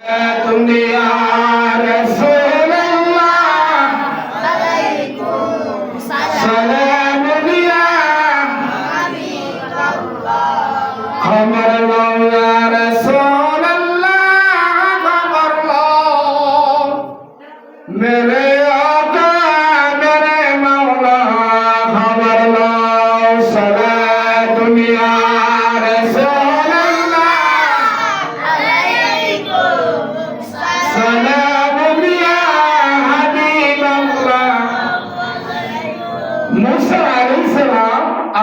দুনিয়া রাসূলুল্লাহ আলাইকুম সালাম ইয়া হাবিবাল্লাহ খবর লও ইয়া রাসূলুল্লাহ খবর লও মেরে আকা মেরে মাওলা খবর লও সালাম দুনিয়া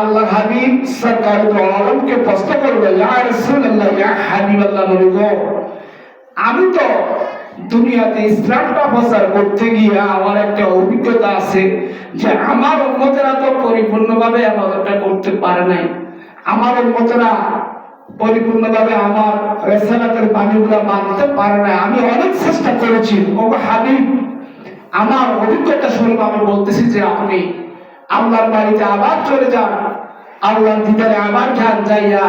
আল্লাহ হাবিব সরকার দো আলমকে প্রশ্ন করবে ইয়া রাসূলুল্লাহ ইয়া হাবিবাল্লাহ নবী গো আমি তো দুনিয়াতে ইসলামটা প্রচার করতে গিয়ে আমার একটা অভিজ্ঞতা আছে যে আমার উম্মতেরা তো পরিপূর্ণভাবে ইবাদতটা করতে পারে নাই আমার উম্মতেরা পরিপূর্ণভাবে আমার রিসালাতের বাণীগুলো মানতে পারে না আমি অনেক চেষ্টা করেছি ও হাবিব আমার অভিজ্ঞতা স্বরূপ আমি বলতেছি যে আপনি আল্লাহর বাড়িতে আবার চলে যান আল্লাহর দিদারে আবার যান যাইয়া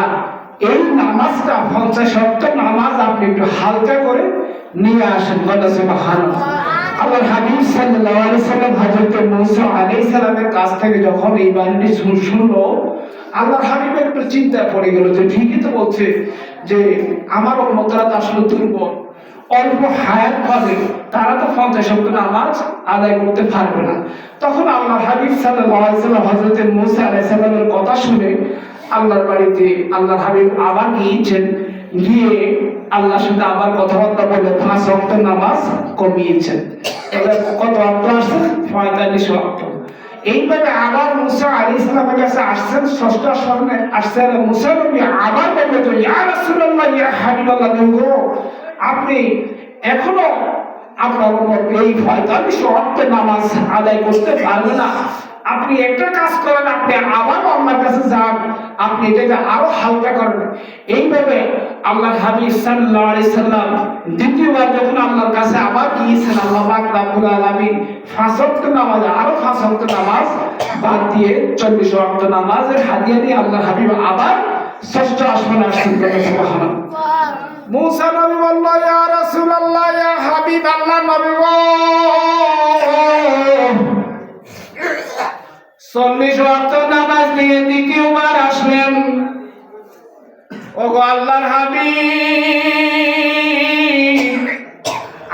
এই নামাজটা 50 ওয়াক্ত নামাজ আপনি একটু হালকা করে নিয়ে আসেন বলে সুবহানাল্লাহ আল্লাহর হাবিব সাল্লাল্লাহু আলাইহি সাল্লাম হযরত মুসা আলাইহিস সালামের কাছ থেকে যখন এই বাণীটি শুনলো আল্লাহর হাবিব একটু চিন্তা পড়ে গেল যে ঠিকই তো বলছে যে আমার উম্মতরা তো আসলে দুর্বল অল্প হায়াত পাবে তারা তো 50 ওয়াক্ত নামাজ আদায় করতে পারবে না তখন আল্লাহর হাবিব সাল্লাল্লাহু আলাইহি সাল্লাম হযরত মুসা আলাইহিস সালামের কথা শুনে আল্লাহর বাড়িতে আল্লাহর হাবিব আবার গিয়েছেন গিয়ে আল্লাহর সাথে আবার কথাবার্তা বলে 5 ওয়াক্ত নামাজ কমিয়েছেন এবার কত ওয়াক্ত আসছে 45 ওয়াক্ত এইভাবে আবার মুসা আলাইহিস সালামের কাছে আসছেন ষষ্ঠ আসমানে আসছেন মুসা নবী আবার বললেন যে ইয়া রাসূলুল্লাহ ইয়া হাবিবাল্লাহ গো আপনি এখনো আপনার এই 45 ওয়াক্ত নামাজ আদায় করতে পারবেন না আপনি একটা কাজ করেন আপনি আবার আল্লাহর কাছে যান আপনি এটাকে আরো হালকা করেন এইভাবে আল্লাহর হাবিব সাল্লাল্লাহু আলাইহি সাল্লাম দ্বিতীয়বার যখন আল্লাহর কাছে আবার গিয়েছেন আল্লাহ পাক রব্বুল আলামিন 5 ওয়াক্ত নামাজ আরো 5 ওয়াক্ত নামাজ বাদ দিয়ে 40 ওয়াক্ত নামাজের হাদিয়া দিয়ে আল্লাহর হাবিব আবার ষষ্ঠ আসমানে আসেন সুবহানাল্লাহ মুসা নবী বলল ইয়া রাসূলুল্লাহ ইয়া হাবিবাল্লাহ নবী গো 40 ওয়াক্ত নামাজ নিয়ে দ্বিতীয়বার আসলেন ওগো আল্লাহর হাবিব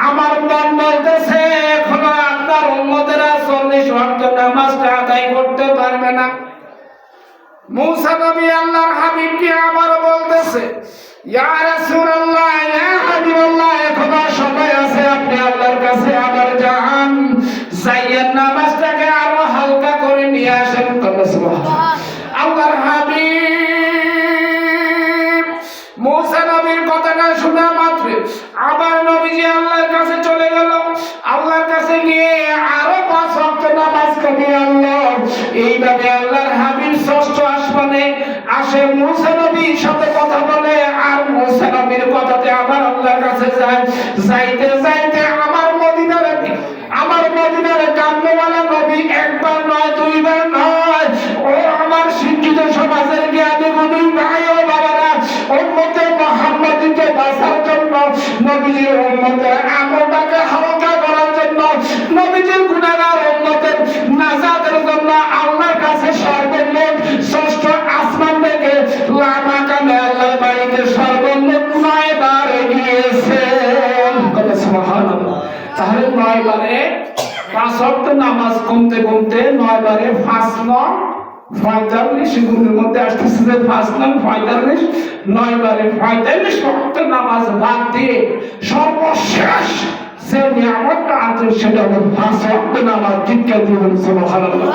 আমার মন বলতেছে এখনো আপনার উম্মতেরা 40 ওয়াক্ত নামাজটা আদায় করতে পারবে না মুসা নবী আল্লাহর হাবিবকে আবার বলতেছে ইয়া রাসূলুল্লাহ ইয়া হাবিবাল্লাহ এখনো সময় আছে আপনি আল্লাহর কাছে আবার যান যাইয়া নামাজটাকে আরো হালকা করে নিয়ে আসেন সুবহানাল্লাহ আল্লাহর হাবিব মুসা নবীর কথাটা শোনা মাত্র আবার নবীজি আল্লাহর কাছে চলে গেল আল্লাহর কাছে গিয়ে আরো 5 ওয়াক্ত নামাজ কমিয়ে আনলো এইভাবে আল্লাহর হাবিব ষষ্ঠ আসমানে আসে মুসা নবীর সাথে কথা বলে আর মুসা নবীর কথাতে আবার আল্লাহর কাছে যায় যাইতে যাইতে আমার মদিনার কামনেওয়ালা নবী একবার নয় দুইবার নয় ও আমার শিক্ষিত সমাজের জ্ঞানী গুণী ভাই ও বাবারা উম্মতে মুহাম্মাদীকে বাঁচার জন্য নবীজির উম্মতের আমলটাকে হালকা করার জন্য নবীজির গুনাহগার উম্মতের নাজাতের জন্য আল্লাহর কাছে সর্বমোট ষষ্ঠ আসমান থেকে লামাকামে আল্লাহর বাড়িতে সর্বমোট 9 বার গিয়েছেন সুবহানাল্লাহ তাহলে 9 বারে 5 ওয়াক্ত নামাজ কমতে 9 বারে 5 নং 45 গুণের মধ্যে আসতেছে যে 5 নং 45 9 বারে 45 ওয়াক্ত নামাজ বাদ দিয়ে সর্বশেষ যে নিয়ামতটা আছে সেটা হলো 5 ওয়াক্ত নামাজ। ঠিক আছে সুবহানাল্লাহ।